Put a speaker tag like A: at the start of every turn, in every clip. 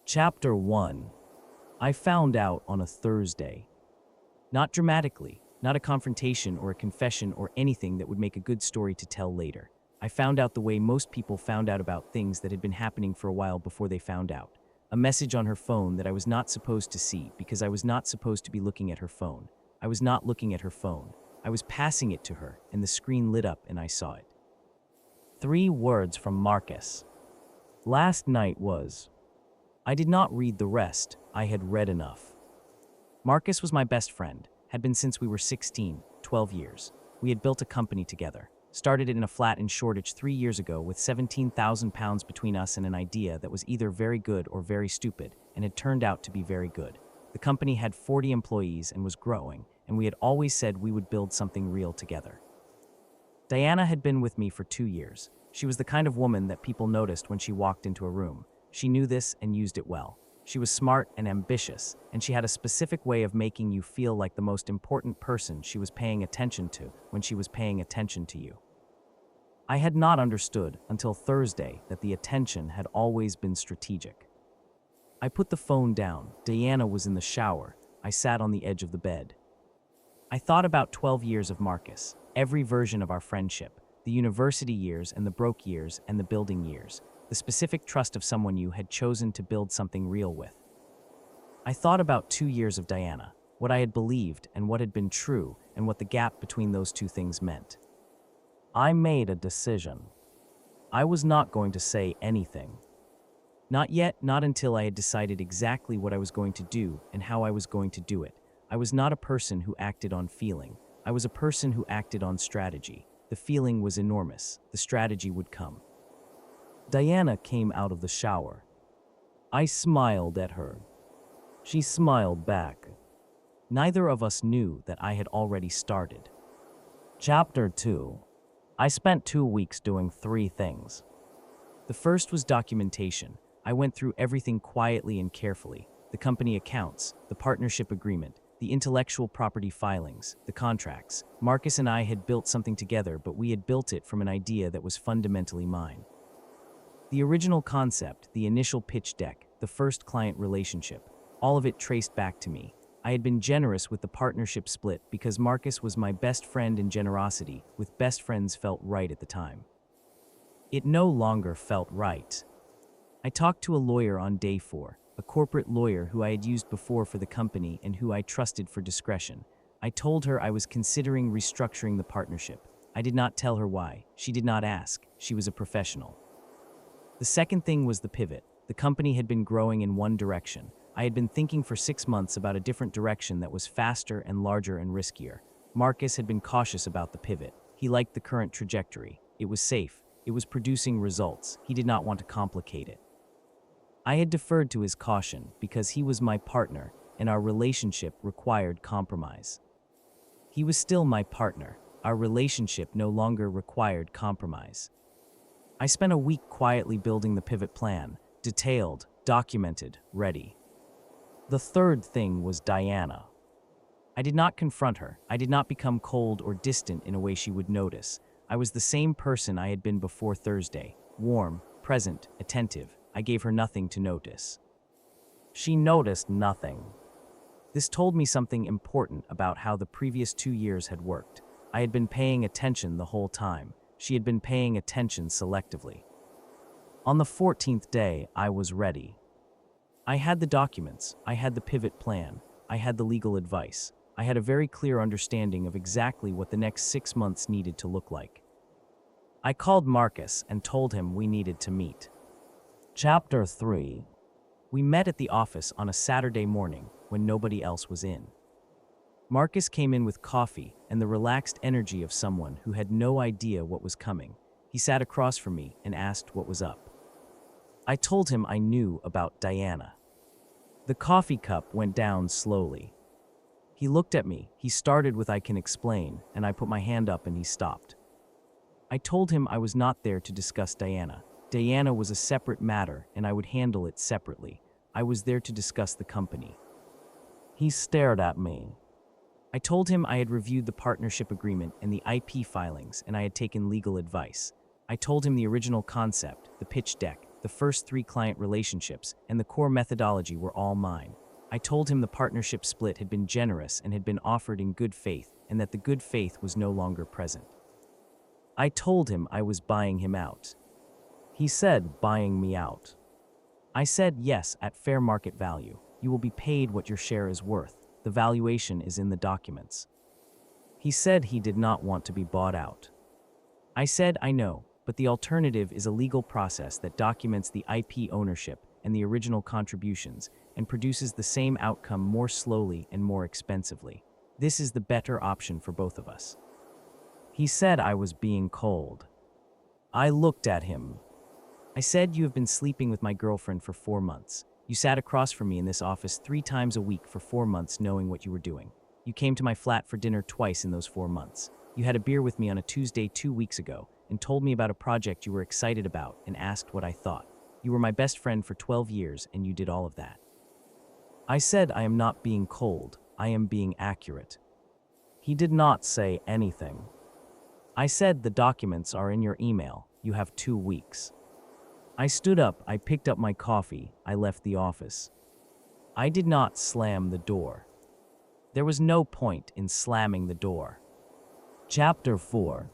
A: Chapter 1. I found out on a Thursday. Not dramatically, not a confrontation or a confession or anything that would make a good story to tell later. I found out the way most people found out about things that had been happening for a while before they found out. A message on her phone that I was not supposed to see because I was not supposed to be looking at her phone. I was not looking at her phone. I was passing it to her, and the screen lit up and I saw it. 3 words from Marcus. Last night was... I did not read the rest. I had read enough. Marcus was my best friend, had been since we were 16, 12 years. We had built a company together, started it in a flat in Shoreditch 3 years ago with £17,000 between us and an idea that was either very good or very stupid, and had turned out to be very good. The company had 40 employees and was growing, and we had always said we would build something real together. Diana had been with me for 2 years. She was the kind of woman that people noticed when she walked into a room. She knew this and used it well. She was smart and ambitious, and she had a specific way of making you feel like the most important person she was paying attention to when she was paying attention to you. I had not understood until Thursday that the attention had always been strategic. I put the phone down. Diana was in the shower. I sat on the edge of the bed. I thought about 12 years of Marcus, every version of our friendship, the university years and the broke years and the building years, the specific trust of someone you had chosen to build something real with. I thought about 2 years of Diana, what I had believed and what had been true, and what the gap between those two things meant. I made a decision. I was not going to say anything. Not yet, not until I had decided exactly what I was going to do and how I was going to do it. I was not a person who acted on feeling. I was a person who acted on strategy. The feeling was enormous. The strategy would come. Diana came out of the shower. I smiled at her. She smiled back. Neither of us knew that I had already started. Chapter 2. I spent 2 weeks doing 3 things. The first was documentation. I went through everything quietly and carefully. The company accounts, the partnership agreement, the intellectual property filings, the contracts. Marcus and I had built something together, but we had built it from an idea that was fundamentally mine. The original concept, the initial pitch deck, the first client relationship, all of it traced back to me. I had been generous with the partnership split because Marcus was my best friend, and generosity with best friends felt right at the time. It no longer felt right. I talked to a lawyer on day 4, a corporate lawyer who I had used before for the company and who I trusted for discretion. I told her I was considering restructuring the partnership. I did not tell her why. She did not ask. She was a professional. The second thing was the pivot. The company had been growing in one direction. I had been thinking for 6 months about a different direction that was faster and larger and riskier. Marcus had been cautious about the pivot. He liked the current trajectory. It was safe. It was producing results. He did not want to complicate it. I had deferred to his caution because he was my partner and our relationship required compromise. He was still my partner. Our relationship no longer required compromise. I spent a week quietly building the pivot plan, detailed, documented, ready. The third thing was Diana. I did not confront her. I did not become cold or distant in a way she would notice. I was the same person I had been before Thursday, warm, present, attentive. I gave her nothing to notice. She noticed nothing. This told me something important about how the previous 2 years had worked. I had been paying attention the whole time. She had been paying attention selectively. On the 14th day, I was ready. I had the documents, I had the pivot plan, I had the legal advice. I had a very clear understanding of exactly what the next 6 months needed to look like. I called Marcus and told him we needed to meet. Chapter 3. We met at the office on a Saturday morning when nobody else was in. Marcus came in with coffee and the relaxed energy of someone who had no idea what was coming. He sat across from me and asked what was up. I told him I knew about Diana. The coffee cup went down slowly. He looked at me. He started with "I can explain," and I put my hand up and he stopped. I told him I was not there to discuss Diana. Diana was a separate matter and I would handle it separately. I was there to discuss the company. He stared at me. I told him I had reviewed the partnership agreement and the IP filings and I had taken legal advice. I told him the original concept, the pitch deck, the first 3 client relationships, and the core methodology were all mine. I told him the partnership split had been generous and had been offered in good faith, and that the good faith was no longer present. I told him I was buying him out. He said, "Buying me out?" I said, "Yes, at fair market value. You will be paid what your share is worth. The valuation is in the documents." He said he did not want to be bought out. I said, "I know, but the alternative is a legal process that documents the IP ownership and the original contributions and produces the same outcome more slowly and more expensively. This is the better option for both of us." He said I was being cold. I looked at him. I said, "You have been sleeping with my girlfriend for 4 months. You sat across from me in this office 3 times a week for 4 months knowing what you were doing. You came to my flat for dinner twice in those 4 months. You had a beer with me on a Tuesday 2 weeks ago and told me about a project you were excited about and asked what I thought. You were my best friend for 12 years and you did all of that." I said, "I am not being cold. I am being accurate." He did not say anything. I said, "The documents are in your email. You have 2 weeks." I stood up, I picked up my coffee, I left the office. I did not slam the door. There was no point in slamming the door. Chapter 4.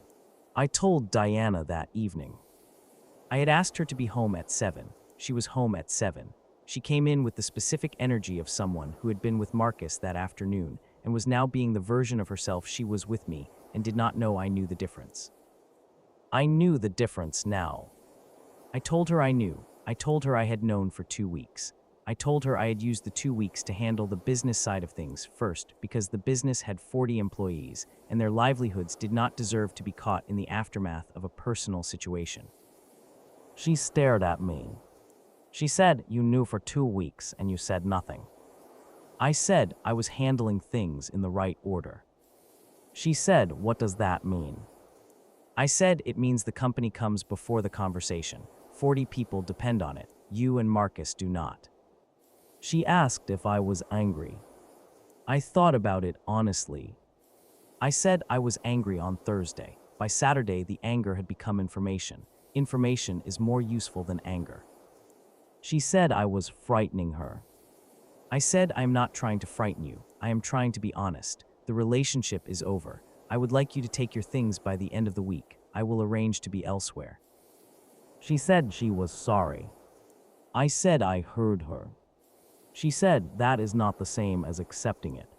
A: I told Diana that evening. I had asked her to be home at 7. She was home at 7. She came in with the specific energy of someone who had been with Marcus that afternoon and was now being the version of herself she was with me and did not know I knew the difference. I knew the difference now. I told her I knew. I told her I had known for 2 weeks. I told her I had used the 2 weeks to handle the business side of things first because the business had 40 employees and their livelihoods did not deserve to be caught in the aftermath of a personal situation. She stared at me. She said, "You knew for 2 weeks and you said nothing." I said I was handling things in the right order. She said, "What does that mean?" I said, "It means the company comes before the conversation. 40 people depend on it. You and Marcus do not." She asked if I was angry. I thought about it honestly. I said I was angry on Thursday. By Saturday, the anger had become information. Information is more useful than anger. She said I was frightening her. I said I am not trying to frighten you. I am trying to be honest. The relationship is over. I would like you to take your things by the end of the week. I will arrange to be elsewhere. She said she was sorry. I said I heard her. She said that is not the same as accepting it.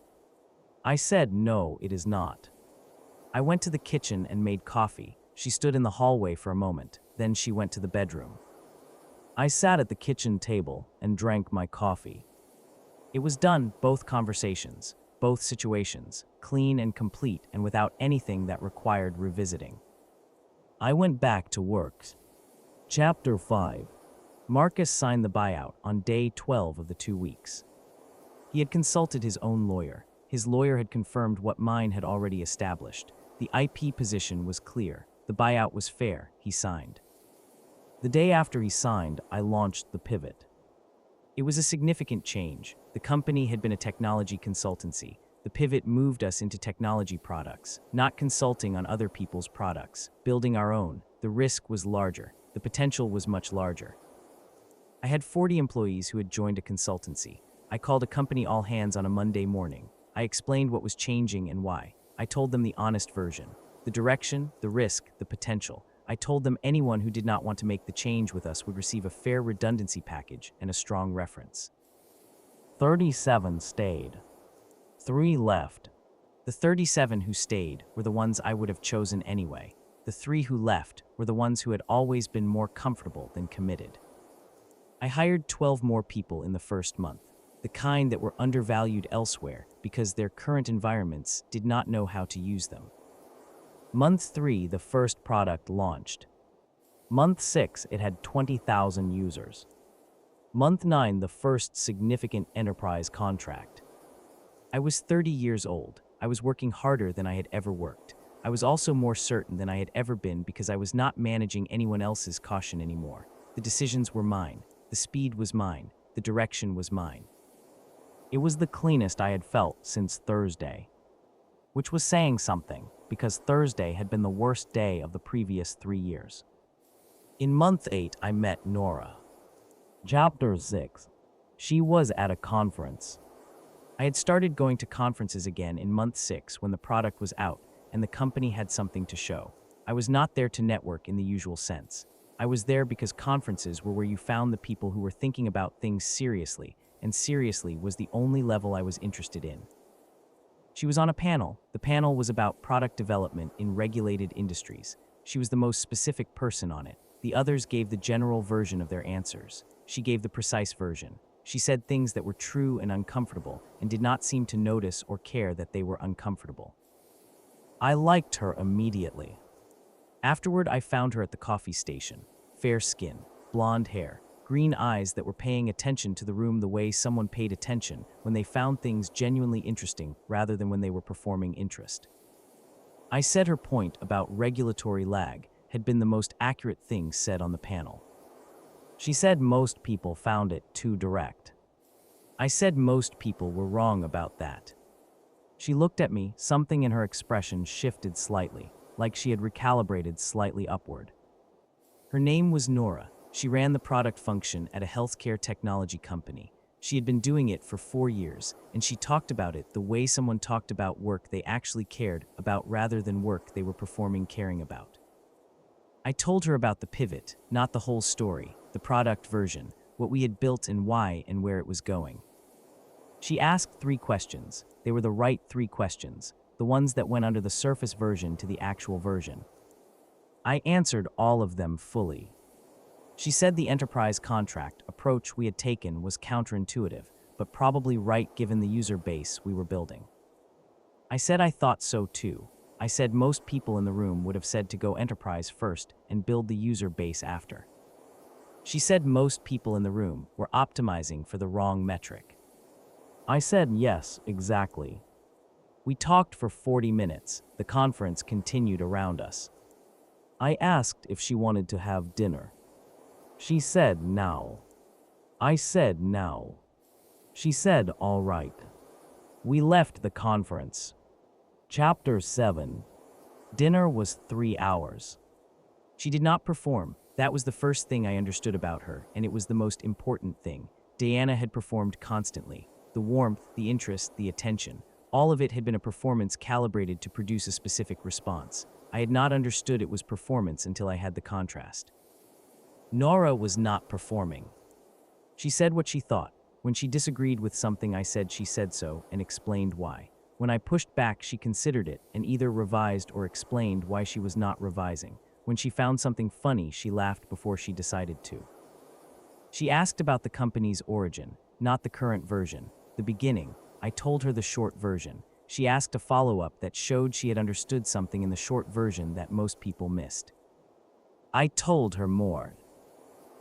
A: I said no, it is not. I went to the kitchen and made coffee. She stood in the hallway for a moment, then she went to the bedroom. I sat at the kitchen table and drank my coffee. It was done, both conversations, both situations, clean and complete and without anything that required revisiting. I went back to work. Chapter 5. Marcus signed the buyout on day 12 of the 2 weeks. He had consulted his own lawyer. His lawyer had confirmed what mine had already established. The IP position was clear. The buyout was fair. He signed. The day after he signed, I launched the pivot. It was a significant change. The company had been a technology consultancy. The pivot moved us into technology products, not consulting on other people's products, building our own. The risk was larger. The potential was much larger. I had 40 employees who had joined a consultancy. I called a company all hands on a Monday morning. I explained what was changing and why. I told them the honest version, the direction, the risk, the potential. I told them anyone who did not want to make the change with us would receive a fair redundancy package and a strong reference. 37 stayed. 3 left. The 37 who stayed were the ones I would have chosen anyway. The 3 who left were the ones who had always been more comfortable than committed. I hired 12 more people in the first month, the kind that were undervalued elsewhere because their current environments did not know how to use them. Month 3, the first product launched. Month 6, it had 20,000 users. Month 9, the first significant enterprise contract. I was 30 years old. I was working harder than I had ever worked. I was also more certain than I had ever been because I was not managing anyone else's caution anymore. The decisions were mine. The speed was mine. The direction was mine. It was the cleanest I had felt since Thursday, which was saying something because Thursday had been the worst day of the previous 3 years. In month 8, I met Nora. Chapter 6. She was at a conference. I had started going to conferences again in month 6 when the product was out and the company had something to show. I was not there to network in the usual sense. I was there because conferences were where you found the people who were thinking about things seriously, and seriously was the only level I was interested in. She was on a panel. The panel was about product development in regulated industries. She was the most specific person on it. The others gave the general version of their answers. She gave the precise version. She said things that were true and uncomfortable and did not seem to notice or care that they were uncomfortable. I liked her immediately. Afterward, I found her at the coffee station. Fair skin, blonde hair, green eyes that were paying attention to the room the way someone paid attention when they found things genuinely interesting rather than when they were performing interest. I said her point about regulatory lag had been the most accurate thing said on the panel. She said most people found it too direct. I said most people were wrong about that. She looked at me, something in her expression shifted slightly, like she had recalibrated slightly upward. Her name was Nora. She ran the product function at a healthcare technology company. She had been doing it for 4 years, and she talked about it the way someone talked about work they actually cared about rather than work they were performing caring about. I told her about the pivot, not the whole story, the product version, what we had built and why and where it was going. She asked 3 questions. They were the right 3 questions, the ones that went under the surface version to the actual version. I answered all of them fully. She said the enterprise contract approach we had taken was counterintuitive, but probably right given the user base we were building. I said I thought so too. I said most people in the room would have said to go enterprise first and build the user base after. She said most people in the room were optimizing for the wrong metric. I said yes, exactly. We talked for 40 minutes. The conference continued around us. I asked if she wanted to have dinner. She said no. I said no. She said all right. We left the conference. Chapter 7. Dinner was 3 hours. She did not perform. That was the first thing I understood about her, and it was the most important thing. Diana had performed constantly. The warmth, the interest, the attention, all of it had been a performance calibrated to produce a specific response. I had not understood it was performance until I had the contrast. Nora was not performing. She said what she thought. When she disagreed with something I said, she said so and explained why. When I pushed back, she considered it and either revised or explained why she was not revising. When she found something funny, she laughed before she decided to. She asked about the company's origin, not the current version, the beginning. I told her the short version. She asked a follow-up that showed she had understood something in the short version that most people missed. I told her more.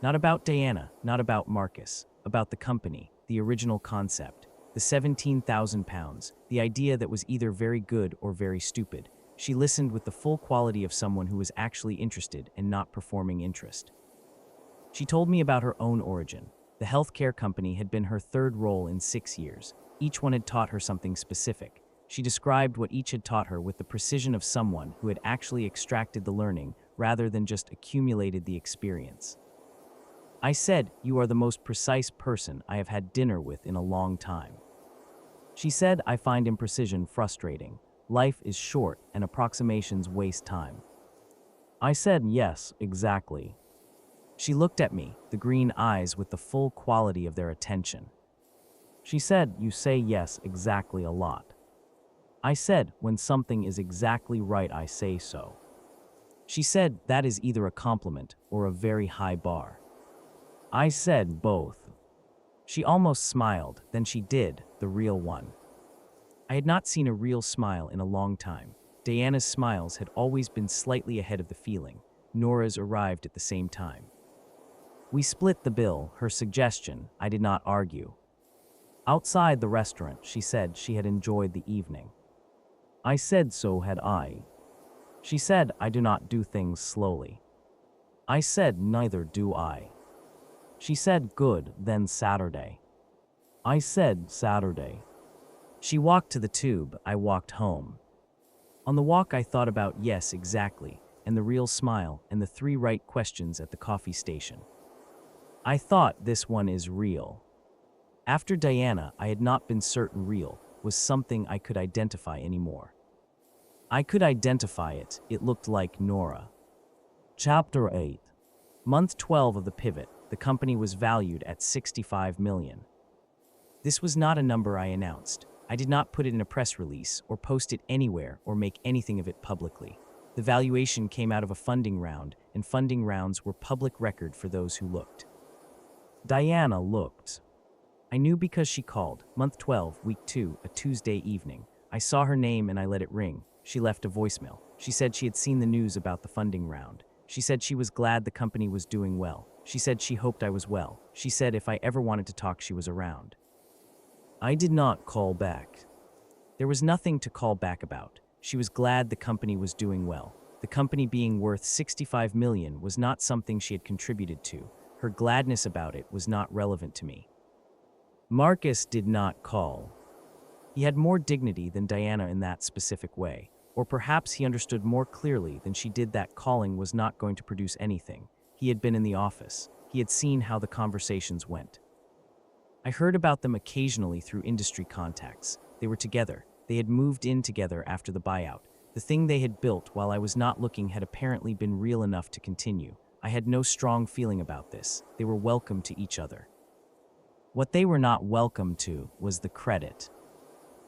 A: Not about Diana, not about Marcus, about the company, the original concept, the 17,000 pounds, the idea that was either very good or very stupid. She listened with the full quality of someone who was actually interested and not performing interest. She told me about her own origin. The healthcare company had been her 3rd role in 6 years. Each one had taught her something specific. She described what each had taught her with the precision of someone who had actually extracted the learning rather than just accumulated the experience. I said, "You are the most precise person I have had dinner with in a long time." She said, "I find imprecision frustrating. Life is short and approximations waste time." I said, "Yes, exactly." She looked at me, the green eyes with the full quality of their attention. She said, "You say yes, exactly a lot." I said, "When something is exactly right, I say so." She said, "That is either a compliment or a very high bar." I said, "Both." She almost smiled, then she did, the real one. I had not seen a real smile in a long time. Diana's smiles had always been slightly ahead of the feeling. Nora's arrived at the same time. We split the bill, her suggestion. I did not argue. Outside the restaurant, she said she had enjoyed the evening. I said so had I. She said, "I do not do things slowly." I said, "Neither do I." She said, "Good, then Saturday." I said, "Saturday." She walked to the tube, I walked home. On the walk I thought about yes, exactly. and the real smile and the 3 right questions at the coffee station. I thought this one is real. After Diana, I had not been certain real was something I could identify anymore. I could identify it. It looked like Nora. Chapter 8. Month 12 of the pivot, the company was valued at 65 million. This was not a number I announced. I did not put it in a press release or post it anywhere or make anything of it publicly. The valuation came out of a funding round, and funding rounds were public record for those who looked. Diana looked. I knew because she called. Month 12, week 2, a Tuesday evening. I saw her name and I let it ring. She left a voicemail. She said she had seen the news about the funding round. She said she was glad the company was doing well. She said she hoped I was well. She said if I ever wanted to talk, she was around. I did not call back. There was nothing to call back about. She was glad the company was doing well. The company being worth 65 million was not something she had contributed to. Her gladness about it was not relevant to me. Marcus did not call. He had more dignity than Diana in that specific way, or perhaps he understood more clearly than she did that calling was not going to produce anything. He had been in the office. He had seen how the conversations went. I heard about them occasionally through industry contacts. They were together. They had moved in together after the buyout. The thing they had built while I was not looking had apparently been real enough to continue. I had no strong feeling about this. They were welcome to each other. What they were not welcome to was the credit.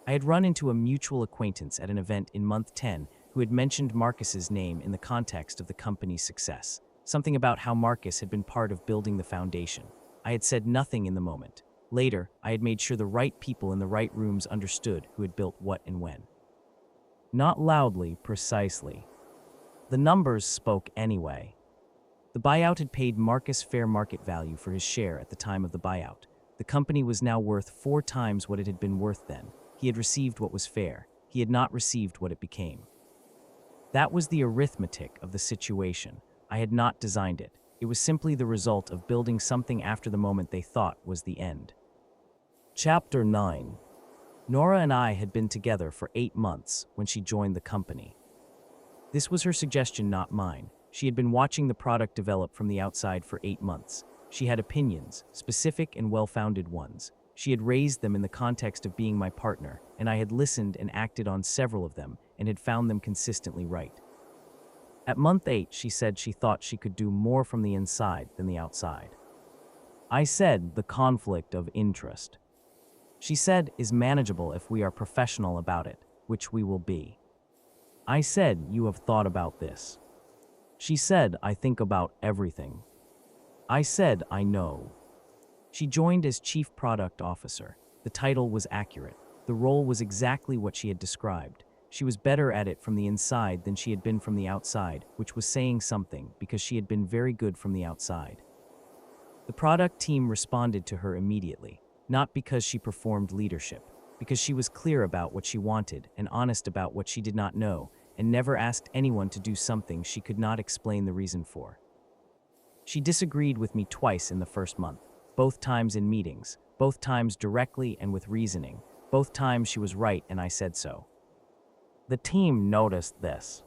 A: I had run into a mutual acquaintance at an event in month 10 who had mentioned Marcus's name in the context of the company's success. Something about how Marcus had been part of building the foundation. I had said nothing in the moment. Later, I had made sure the right people in the right rooms understood who had built what and when. Not loudly, precisely. The numbers spoke anyway. The buyout had paid Marcus fair market value for his share at the time of the buyout. The company was now worth 4 times what it had been worth then. He had received what was fair. He had not received what it became. That was the arithmetic of the situation. I had not designed it. It was simply the result of building something after the moment they thought was the end. Chapter 9. Nora and I had been together for 8 months when she joined the company. This was her suggestion, not mine. She had been watching the product develop from the outside for 8 months. She had opinions, specific and well-founded ones. She had raised them in the context of being my partner, and I had listened and acted on several of them and had found them consistently right. At month 8, she said she thought she could do more from the inside than the outside. I said the conflict of interest. She said is manageable if we are professional about it, which we will be. I said you have thought about this. She said I think about everything. I said I know. She joined as Chief Product Officer. The title was accurate. The role was exactly what she had described. She was better at it from the inside than she had been from the outside, which was saying something because she had been very good from the outside. The product team responded to her immediately, not because she performed leadership, because she was clear about what she wanted and honest about what she did not know, and never asked anyone to do something she could not explain the reason for. She disagreed with me twice in the first month, both times in meetings, both times directly and with reasoning, both times she was right and I said so. The team noticed this.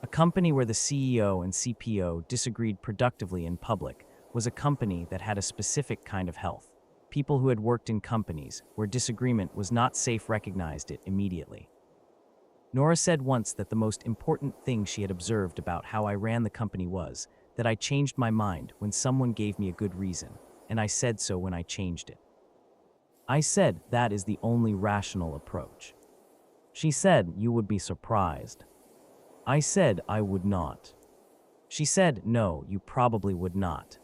A: A company where the CEO and CPO disagreed productively in public was a company that had a specific kind of health. People who had worked in companies where disagreement was not safe recognized it immediately. Nora said once that the most important thing she had observed about how I ran the company was that I changed my mind when someone gave me a good reason, and I said so when I changed it. I said that is the only rational approach. She said you would be surprised. I said I would not. She said no, you probably would not.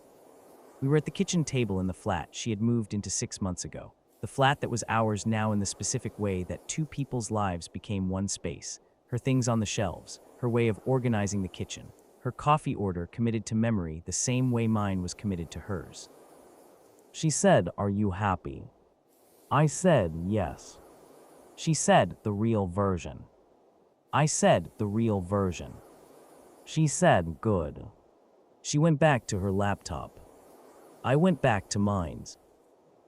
A: We were at the kitchen table in the flat she had moved into 6 months ago. The flat that was ours now in the specific way that 2 people's lives became one space. Her things on the shelves, her way of organizing the kitchen, her coffee order committed to memory the same way mine was committed to hers. She said, "Are you happy?" I said, "Yes." She said, "The real version." I said, "The real version." She said, "Good." She went back to her laptop. I went back to mine.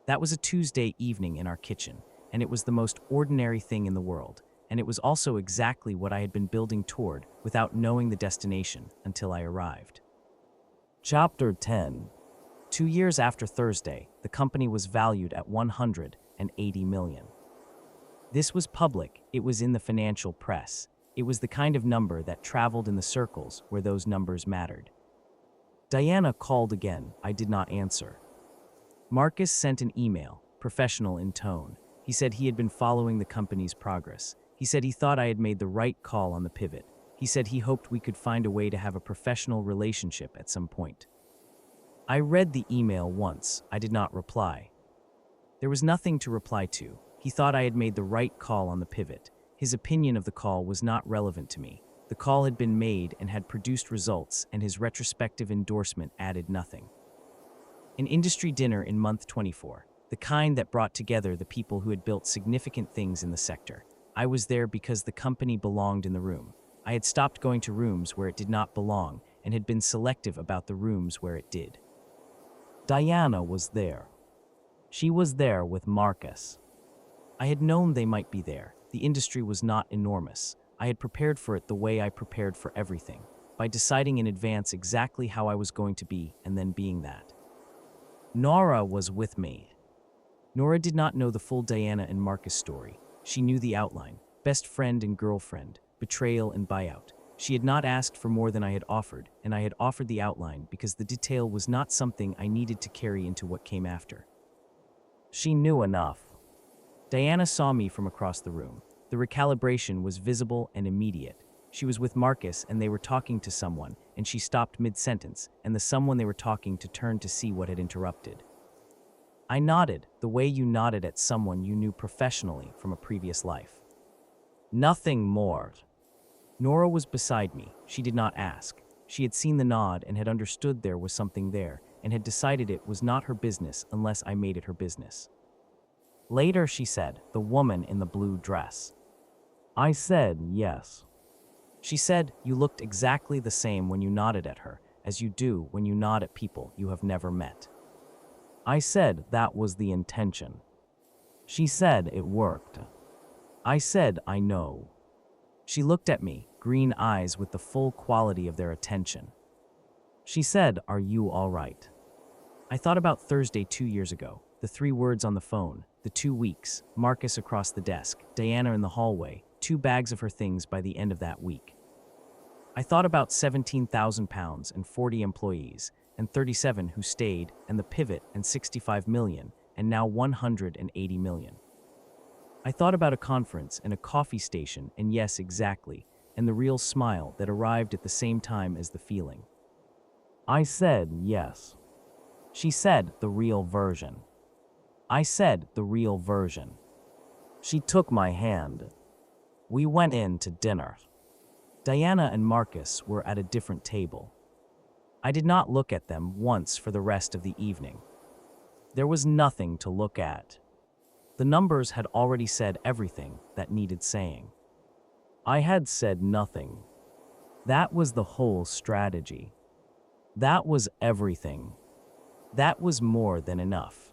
A: That was a Tuesday evening in our kitchen, and it was the most ordinary thing in the world. and it was also exactly what I had been building toward without knowing the destination until I arrived. Chapter 10. 2 years after Thursday, the company was valued at $180 million. This was public, it was in the financial press. It was the kind of number that traveled in the circles where those numbers mattered. Diana called again. I did not answer. Marcus sent an email, professional in tone. He said he had been following the company's progress. He said he thought I had made the right call on the pivot. He said he hoped we could find a way to have a professional relationship at some point. I read the email once. I did not reply. There was nothing to reply to. He thought I had made the right call on the pivot. His opinion of the call was not relevant to me. The call had been made and had produced results, and his retrospective endorsement added nothing. An industry dinner in month 24, the kind that brought together the people who had built significant things in the sector. I was there because the company belonged in the room. I had stopped going to rooms where it did not belong and had been selective about the rooms where it did. Diana was there. She was there with Marcus. I had known they might be there. The industry was not enormous. I had prepared for it the way I prepared for everything, by deciding in advance exactly how I was going to be and then being that. Nora was with me. Nora did not know the full Diana and Marcus story. She knew the outline, best friend and girlfriend, betrayal and buyout. She had not asked for more than I had offered, and I had offered the outline because the detail was not something I needed to carry into what came after. She knew enough. Diana saw me from across the room. The recalibration was visible and immediate. She was with Marcus and they were talking to someone, and she stopped mid-sentence, and the someone they were talking to turned to see what had interrupted. I nodded, the way you nodded at someone you knew professionally from a previous life. Nothing more. Nora was beside me. She did not ask. She had seen the nod and had understood there was something there, and had decided it was not her business unless I made it her business. Later she said, the woman in the blue dress. I said yes. She said, you looked exactly the same when you nodded at her, as you do when you nod at people you have never met. I said that was the intention. She said it worked. I said I know. She looked at me, green eyes with the full quality of their attention. She said, are you all right? I thought about Thursday 2 years ago, the 3 words on the phone, the 2 weeks, Marcus across the desk, Diana in the hallway, 2 bags of her things by the end of that week. I thought about £17,000 and 40 employees, and 37 who stayed, and the pivot and 65 million, and now 180 million. I thought about a conference and a coffee station, and yes, exactly, and the real smile that arrived at the same time as the feeling. I said yes. She said the real version. I said the real version. She took my hand. We went in to dinner. Diana and Marcus were at a different table. I did not look at them once for the rest of the evening. There was nothing to look at. The numbers had already said everything that needed saying. I had said nothing. That was the whole strategy. That was everything. That was more than enough.